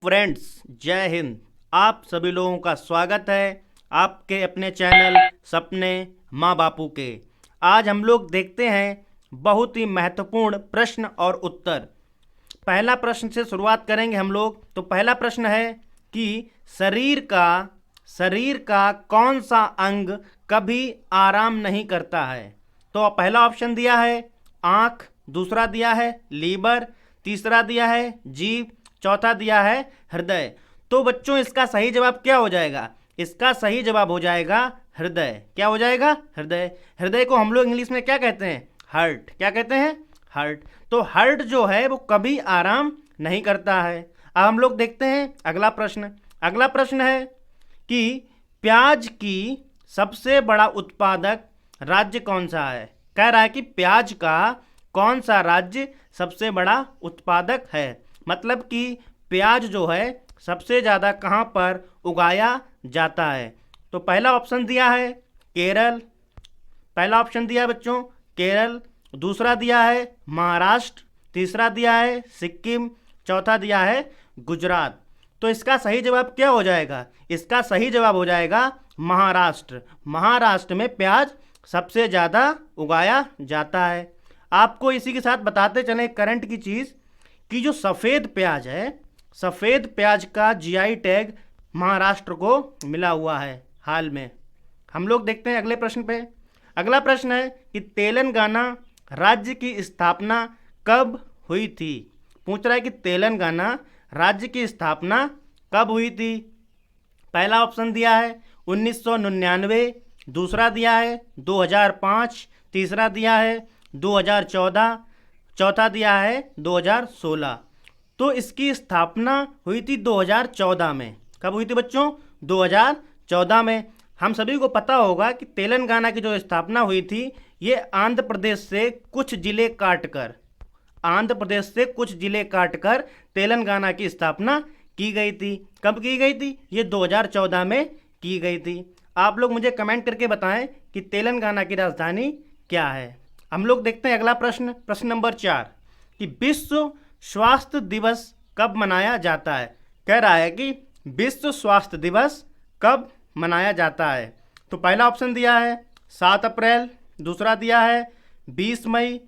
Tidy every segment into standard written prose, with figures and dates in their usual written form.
Friends, जय हिंद। आप सभी लोगों का स्वागत है आपके अपने चैनल सपने माँ बापू के। आज हम लोग देखते हैं बहुत ही महत्वपूर्ण प्रश्न और उत्तर। पहला प्रश्न से शुरुआत करेंगे हम लोग। तो पहला प्रश्न है कि शरीर का कौन सा अंग कभी आराम नहीं करता है। तो पहला ऑप्शन दिया है आँख, दूसरा दिया है लीवर, तीसरा दिया है जीभ, चौथा दिया है हृदय। तो बच्चों इसका सही जवाब क्या हो जाएगा? इसका सही जवाब हो जाएगा हृदय। क्या हो जाएगा? हृदय। हृदय को हम लोग इंग्लिश में क्या कहते हैं? हार्ट। क्या कहते हैं? हार्ट। तो हार्ट जो है वो कभी आराम नहीं करता है। अब हम लोग देखते हैं अगला प्रश्न। अगला प्रश्न है कि प्याज की सबसे बड़ा उत्पादक राज्य कौन सा है। कह रहा है कि प्याज का कौन सा राज्य सबसे बड़ा उत्पादक है। मतलब कि प्याज जो है सबसे ज़्यादा कहाँ पर उगाया जाता है। तो पहला ऑप्शन दिया है केरल। पहला ऑप्शन दिया है बच्चों केरल, दूसरा दिया है महाराष्ट्र, तीसरा दिया है सिक्किम, चौथा दिया है गुजरात। तो इसका सही जवाब क्या हो जाएगा? इसका सही जवाब हो जाएगा महाराष्ट्र। महाराष्ट्र में प्याज सबसे ज़्यादा उगाया जाता है। आपको इसी के साथ बताते चलें करंट की चीज़ कि जो सफ़ेद प्याज है, सफ़ेद प्याज का जीआई टैग महाराष्ट्र को मिला हुआ है हाल में। हम लोग देखते हैं अगले प्रश्न पे। अगला प्रश्न है कि तेलंगाना राज्य की स्थापना कब हुई थी। पूछ रहा है कि तेलंगाना राज्य की स्थापना कब हुई थी। पहला ऑप्शन दिया है 1999, दूसरा दिया है 2005, तीसरा दिया है 2014, चौथा दिया है 2016। तो इसकी स्थापना हुई थी 2014 में। कब हुई थी बच्चों? 2014 में। हम सभी को पता होगा कि तेलंगाना की जो स्थापना हुई थी ये आंध्र प्रदेश से कुछ ज़िले काटकर तेलंगाना की स्थापना की गई थी। कब की गई थी? ये 2014 में की गई थी। आप लोग मुझे कमेंट करके बताएं कि तेलंगाना की राजधानी क्या है। हम लोग देखते हैं अगला प्रश्न, प्रश्न नंबर 4 कि विश्व स्वास्थ्य दिवस कब मनाया जाता है। कह रहा है कि विश्व स्वास्थ्य दिवस कब मनाया जाता है। तो पहला ऑप्शन दिया है 7 अप्रैल, दूसरा दिया है 20 मई,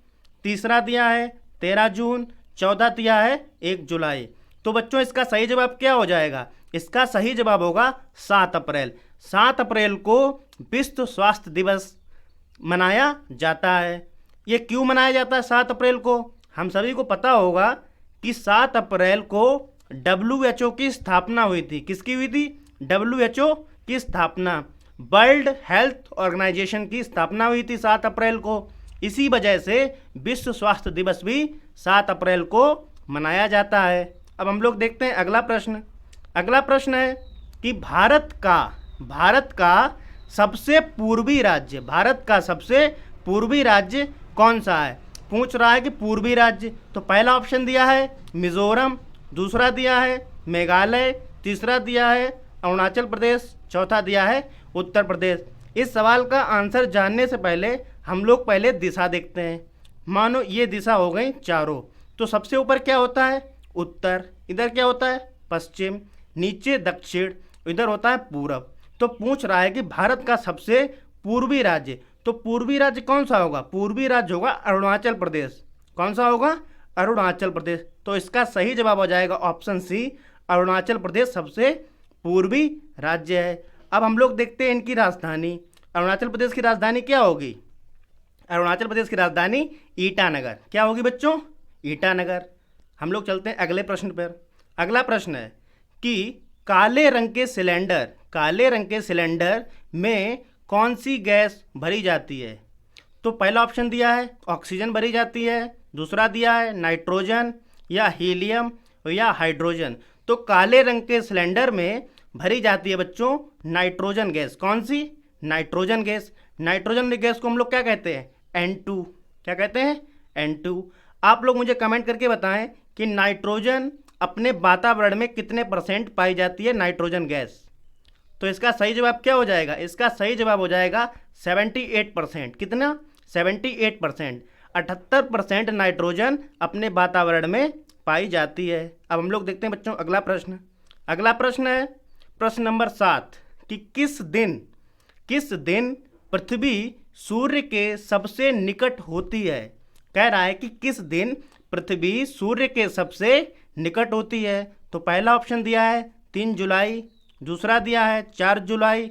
तीसरा दिया है 13 जून, चौथा दिया है 1 जुलाई। तो बच्चों इसका सही जवाब क्या हो जाएगा? इसका सही जवाब होगा 7 अप्रैल। 7 अप्रैल को विश्व स्वास्थ्य दिवस मनाया जाता है। ये क्यों मनाया जाता है 7 अप्रैल को? हम सभी को पता होगा कि 7 अप्रैल को WHO की स्थापना हुई थी। किसकी हुई थी? WHO की स्थापना, वर्ल्ड हेल्थ ऑर्गेनाइजेशन की स्थापना हुई थी 7 अप्रैल को। इसी वजह से विश्व स्वास्थ्य दिवस भी 7 अप्रैल को मनाया जाता है। अब हम लोग देखते हैं अगला प्रश्न। अगला प्रश्न है कि भारत का सबसे पूर्वी राज्य कौन सा है। पूछ रहा है कि पूर्वी राज्य। तो पहला ऑप्शन दिया है मिजोरम, दूसरा दिया है मेघालय, तीसरा दिया है अरुणाचल प्रदेश, चौथा दिया है उत्तर प्रदेश। इस सवाल का आंसर जानने से पहले हम लोग पहले दिशा देखते हैं। मानो ये दिशा हो गई चारों। तो सबसे ऊपर क्या होता है? उत्तर। इधर क्या होता है? पश्चिम। नीचे दक्षिण, इधर होता है पूरब। तो पूछ रहा है कि भारत का सबसे पूर्वी राज्य। तो पूर्वी राज्य कौन सा होगा? पूर्वी राज्य होगा अरुणाचल प्रदेश। कौन सा होगा? अरुणाचल प्रदेश। तो इसका सही जवाब हो जाएगा ऑप्शन सी, अरुणाचल प्रदेश सबसे पूर्वी राज्य है। अब हम लोग देखते हैं इनकी राजधानी। अरुणाचल प्रदेश की राजधानी क्या होगी? अरुणाचल प्रदेश की राजधानी ईटानगर। क्या होगी बच्चों? ईटानगर। हम लोग चलते हैं अगले प्रश्न पर। अगला प्रश्न है कि काले रंग के सिलेंडर में कौन सी गैस भरी जाती है। तो पहला ऑप्शन दिया है ऑक्सीजन भरी जाती है, दूसरा दिया है नाइट्रोजन या हीलियम या हाइड्रोजन। तो काले रंग के सिलेंडर में भरी जाती है बच्चों नाइट्रोजन गैस। कौन सी? Nitrogen gas. नाइट्रोजन गैस को हम लोग क्या कहते हैं? N2। क्या कहते हैं? N2। आप लोग मुझे कमेंट करके बताएं कि नाइट्रोजन अपने वातावरण में कितने % पाई जाती है नाइट्रोजन गैस। तो इसका सही जवाब क्या हो जाएगा? इसका सही जवाब हो जाएगा 78%। कितना? 78%। 78% नाइट्रोजन अपने वातावरण में पाई जाती है। अब हम लोग देखते हैं बच्चों अगला प्रश्न। अगला प्रश्न है प्रश्न नंबर 7 कि किस दिन पृथ्वी सूर्य के सबसे निकट होती है। कह रहा है कि किस दिन पृथ्वी सूर्य के सबसे निकट होती है। तो पहला ऑप्शन दिया है 3 जुलाई, दूसरा दिया है 4 जुलाई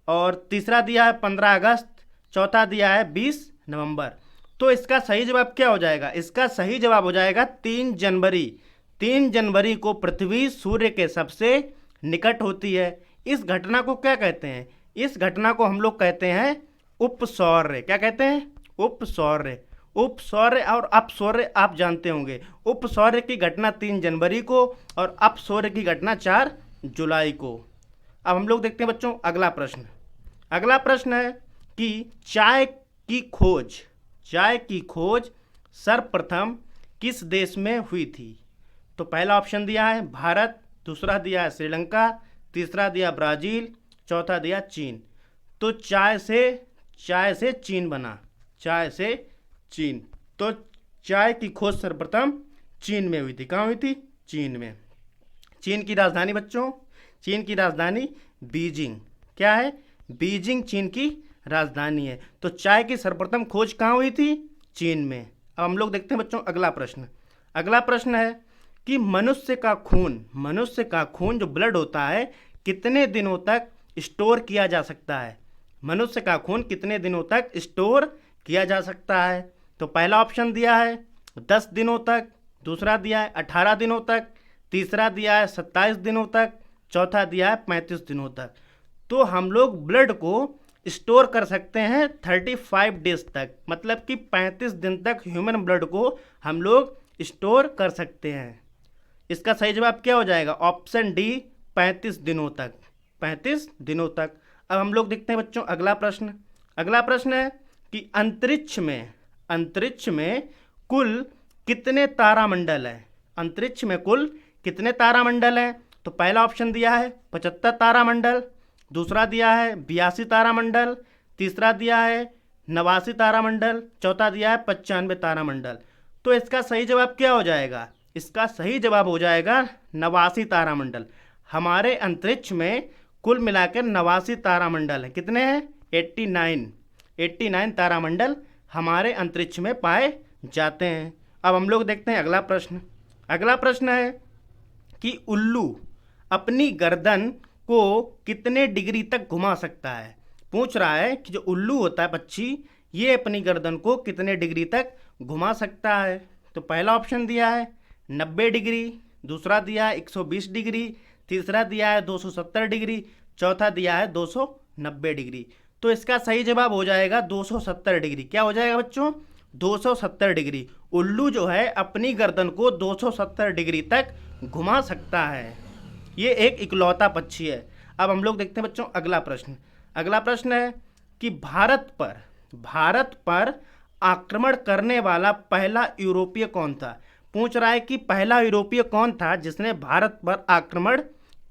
और तीसरा दिया है 15 अगस्त, चौथा दिया है 20 नवंबर। तो इसका सही जवाब क्या हो जाएगा? इसका सही जवाब हो जाएगा 3 जनवरी। 3 जनवरी को पृथ्वी सूर्य के सबसे निकट होती है। इस घटना को क्या कहते हैं? इस घटना को हम लोग कहते हैं उपसौर्य। क्या कहते हैं? उपसौर्य। उपसौर्य और अपसौर्य आप जानते होंगे। उपसौर्य की घटना 3 जनवरी को और अपसौर्य की घटना 4 जुलाई को। अब हम लोग देखते हैं बच्चों अगला प्रश्न। अगला प्रश्न है कि चाय की खोज सर्वप्रथम किस देश में हुई थी। तो पहला ऑप्शन दिया है भारत, दूसरा दिया है श्रीलंका, तीसरा दिया ब्राज़ील, चौथा दिया चीन। तो चाय से चीन बना, चाय से चीन। तो चाय की खोज सर्वप्रथम चीन में हुई थी। कहाँ हुई थी? चीन में। चीन की राजधानी बच्चों, चीन की राजधानी बीजिंग। क्या है? बीजिंग चीन की राजधानी है। तो चाय की सर्वप्रथम खोज कहाँ हुई थी? चीन में। अब हम लोग देखते हैं बच्चों अगला प्रश्न। अगला प्रश्न है कि मनुष्य का खून जो ब्लड होता है कितने दिनों तक स्टोर किया जा सकता है। मनुष्य का खून कितने दिनों तक स्टोर किया जा सकता है। तो पहला ऑप्शन दिया है 10 दिनों तक, दूसरा दिया है 18 दिनों तक, तीसरा दिया है 27 दिनों तक, चौथा दिया है 35 दिनों तक। तो हम लोग ब्लड को स्टोर कर सकते हैं 35 डेज तक, मतलब कि 35 दिन तक ह्यूमन ब्लड को हम लोग स्टोर कर सकते हैं। इसका सही जवाब क्या हो जाएगा? ऑप्शन डी 35 दिनों तक। 35 दिनों तक। अब हम लोग देखते हैं बच्चों अगला प्रश्न। अगला प्रश्न है कि अंतरिक्ष में कुल कितने तारामंडल हैं। अंतरिक्ष में कुल कितने तारामंडल हैं। तो पहला ऑप्शन दिया है 75 तारामंडल, दूसरा दिया है 82 तारामंडल, तीसरा दिया है 89 तारामंडल, चौथा दिया है 95 तारामंडल। तो इसका सही जवाब क्या हो जाएगा? इसका सही जवाब हो जाएगा 89 तारामंडल। हमारे अंतरिक्ष में कुल मिलाकर 89 तारामंडल हैं। कितने हैं? 89 तारामंडल हमारे अंतरिक्ष में पाए जाते हैं। अब हम लोग देखते हैं अगला प्रश्न। अगला प्रश्न है कि उल्लू अपनी गर्दन को कितने डिग्री तक घुमा सकता है। पूछ रहा है कि जो उल्लू होता है पक्षी, ये अपनी गर्दन को कितने डिग्री तक घुमा सकता है। तो पहला ऑप्शन दिया है 90 डिग्री, दूसरा दिया है 120 डिग्री, तीसरा दिया है 270 डिग्री, चौथा दिया है 290 डिग्री। तो इसका सही जवाब हो जाएगा 270 डिग्री। क्या हो जाएगा बच्चों? 270 डिग्री। उल्लू जो है अपनी गर्दन को 270 डिग्री तक घुमा सकता है। ये एक इकलौता पक्षी है। अब हम लोग देखते हैं बच्चों अगला प्रश्न। अगला प्रश्न है कि भारत पर आक्रमण करने वाला पहला यूरोपीय कौन था। पूछ रहा है कि पहला यूरोपीय कौन था जिसने भारत पर आक्रमण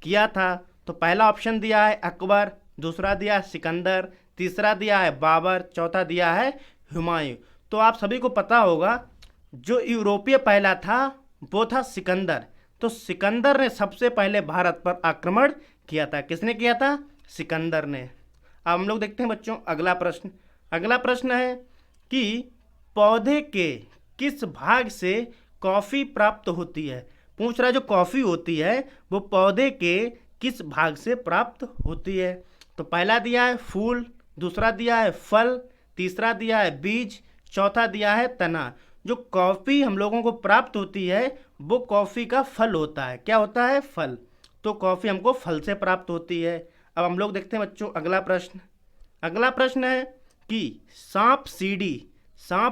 किया था। तो पहला ऑप्शन दिया है अकबर, दूसरा दिया है सिकंदर, तीसरा दिया है बाबर, चौथा दिया है हुमायूं। तो आप सभी को पता होगा जो यूरोपीय पहला था वो था सिकंदर। तो सिकंदर ने सबसे पहले भारत पर आक्रमण किया था। किसने किया था? सिकंदर ने। अब हम लोग देखते हैं बच्चों अगला प्रश्न। अगला प्रश्न है कि पौधे के किस भाग से कॉफ़ी प्राप्त होती है। पूछ रहा है जो कॉफ़ी होती है वो पौधे के किस भाग से प्राप्त होती है। तो पहला दिया है फूल, दूसरा दिया है फल, तीसरा दिया है बीज, चौथा दिया है तना। जो कॉफ़ी हम लोगों को प्राप्त होती है वो कॉफ़ी का फल होता है। क्या होता है? फल। तो कॉफ़ी हमको फल से प्राप्त होती है। अब हम लोग देखते हैं बच्चों अगला प्रश्न। अगला प्रश्न है कि सांप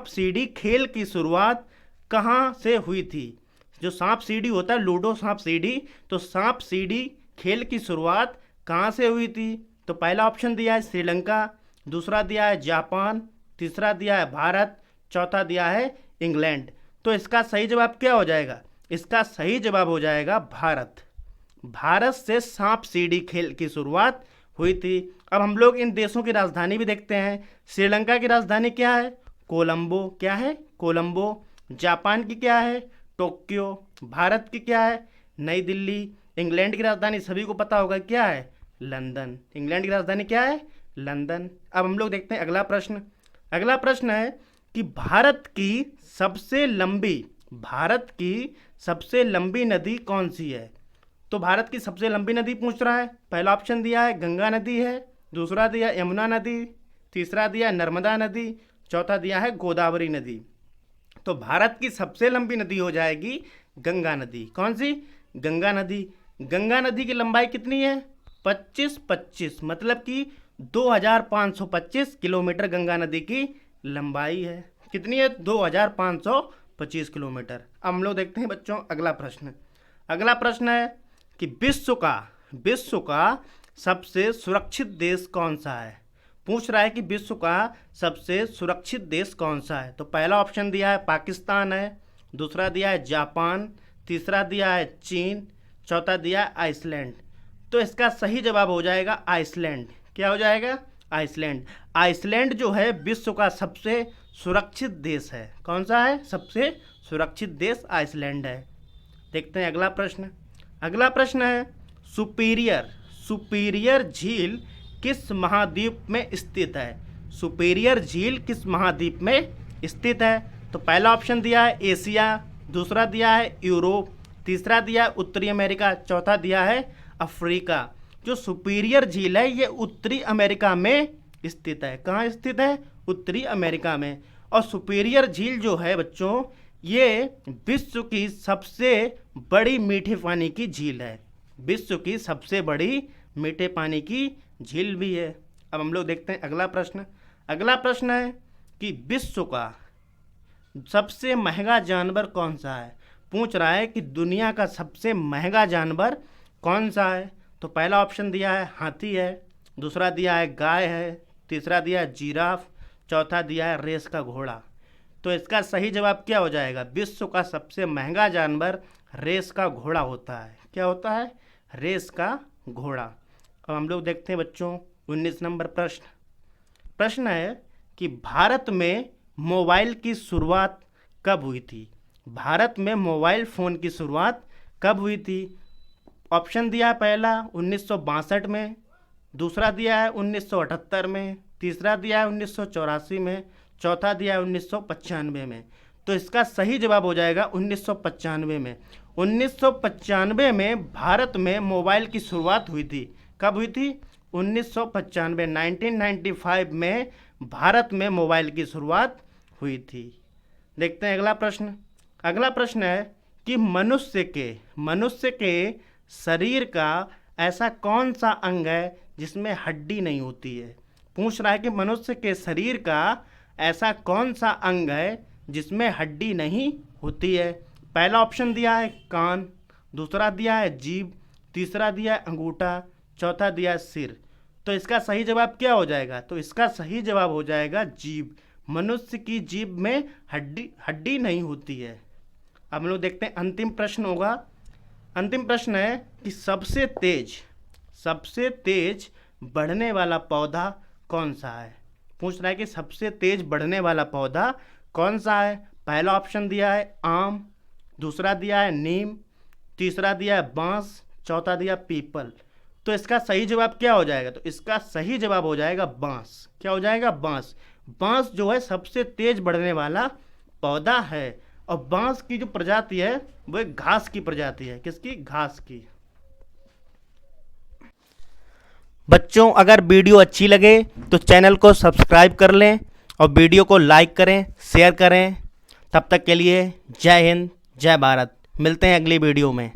सीढ़ी खेल की शुरुआत कहाँ से हुई थी। जो सांप सीढ़ी होता है, लूडो सांप सीढ़ी, तो सांप सीढ़ी खेल की शुरुआत कहाँ से हुई थी। तो पहला ऑप्शन दिया है श्रीलंका, दूसरा दिया है जापान, तीसरा दिया है भारत, चौथा दिया है इंग्लैंड। तो इसका सही जवाब क्या हो जाएगा? इसका सही जवाब हो जाएगा भारत। भारत से सांप सीढ़ी खेल की शुरुआत हुई थी। अब हम लोग इन देशों की राजधानी भी देखते हैं। श्रीलंका की राजधानी क्या है? कोलंबो। क्या है? कोलंबो। जापान की क्या है? टोक्यो। भारत की क्या है? नई दिल्ली। इंग्लैंड की राजधानी सभी को पता होगा क्या है, लंदन। इंग्लैंड की राजधानी क्या है, लंदन। अब हम लोग देखते हैं अगला प्रश्न। अगला प्रश्न है कि भारत की सबसे लंबी नदी कौन सी है। तो भारत की सबसे लंबी नदी पूछ रहा है। पहला ऑप्शन दिया है गंगा नदी है, दूसरा दिया यमुना नदी, तीसरा दिया नर्मदा नदी, चौथा दिया है गोदावरी नदी। तो भारत की सबसे लंबी नदी हो जाएगी गंगा नदी। कौन सी, गंगा नदी। गंगा नदी की लंबाई कितनी है, 25 मतलब कि 2525 किलोमीटर गंगा नदी की लंबाई है। कितनी है, 2525 किलोमीटर। अब हम लोग देखते हैं बच्चों अगला प्रश्न। अगला प्रश्न है कि विश्व का सबसे सुरक्षित देश कौन सा है। पूछ रहा है कि विश्व का सबसे सुरक्षित देश कौन सा है। तो पहला ऑप्शन दिया है पाकिस्तान है, दूसरा दिया है जापान, तीसरा दिया है चीन, चौथा दिया है आइसलैंड। तो इसका सही जवाब हो जाएगा आइसलैंड। क्या हो जाएगा, आइसलैंड। आइसलैंड जो है विश्व का सबसे सुरक्षित देश है। कौन सा है, सबसे सुरक्षित देश आइसलैंड है। देखते हैं अगला प्रश्न। अगला प्रश्न है सुपीरियर झील किस महाद्वीप में स्थित है। सुपीरियर झील किस महाद्वीप में स्थित है। तो पहला ऑप्शन दिया है एशिया, दूसरा दिया है यूरोप, तीसरा दिया है उत्तरी अमेरिका, चौथा दिया है अफ्रीका। जो सुपीरियर झील है ये उत्तरी अमेरिका में स्थित है। कहाँ स्थित है, उत्तरी अमेरिका में। और सुपीरियर झील जो है बच्चों ये विश्व की सबसे बड़ी मीठे पानी की झील है। विश्व की सबसे बड़ी मीठे पानी की झील भी है। अब हम लोग देखते हैं अगला प्रश्न। अगला प्रश्न है कि विश्व का सबसे महंगा जानवर कौन सा है। पूछ रहा है कि दुनिया का सबसे महंगा जानवर कौन सा है। तो पहला ऑप्शन दिया है हाथी है, दूसरा दिया है गाय है, तीसरा दिया है जिराफ, चौथा दिया है रेस का घोड़ा। तो इसका सही जवाब क्या हो जाएगा, विश्व का सबसे महंगा जानवर रेस का घोड़ा होता है। क्या होता है, रेस का घोड़ा। अब हम लोग देखते हैं बच्चों 19 नंबर प्रश्न। प्रश्न है कि भारत में मोबाइल की शुरुआत कब हुई थी। भारत में मोबाइल फ़ोन की शुरुआत कब हुई थी। ऑप्शन दिया है पहला 1962 में, दूसरा दिया है 1978 में, तीसरा दिया है 1984 में, चौथा दिया है 1995 में। तो इसका सही जवाब हो जाएगा 1995 में। 1995 में भारत में मोबाइल की शुरुआत हुई थी। कब हुई थी, 1995 में भारत में मोबाइल की शुरुआत हुई थी। देखते हैं अगला प्रश्न। अगला प्रश्न है कि मनुष्य के शरीर का ऐसा कौन सा अंग है जिसमें हड्डी नहीं होती है। पूछ रहा है कि मनुष्य के शरीर का ऐसा कौन सा अंग है जिसमें हड्डी नहीं होती है। पहला ऑप्शन दिया है कान, दूसरा दिया है जीभ, तीसरा दिया है अंगूठा, चौथा दिया है सिर। तो इसका सही जवाब क्या हो जाएगा, तो इसका सही जवाब हो जाएगा जीभ। मनुष्य की जीभ में हड्डी नहीं होती है। अब हम लोग देखते हैं अंतिम प्रश्न होगा। अंतिम प्रश्न है कि सबसे तेज बढ़ने वाला पौधा कौन सा है। पूछ रहा है कि सबसे तेज बढ़ने वाला पौधा कौन सा है। पहला ऑप्शन दिया है आम, दूसरा दिया है नीम, तीसरा दिया है बांस, चौथा दिया पीपल। तो इसका सही जवाब क्या हो जाएगा, तो इसका सही जवाब हो जाएगा बांस। क्या हो जाएगा, बांस। बांस जो है सबसे तेज बढ़ने वाला पौधा है। और बांस की जो प्रजाति है वो एक घास की प्रजाति है। किसकी, घास की। बच्चों अगर वीडियो अच्छी लगे तो चैनल को सब्सक्राइब कर लें और वीडियो को लाइक करें, शेयर करें। तब तक के लिए जय हिंद, जय भारत। मिलते हैं अगली वीडियो में।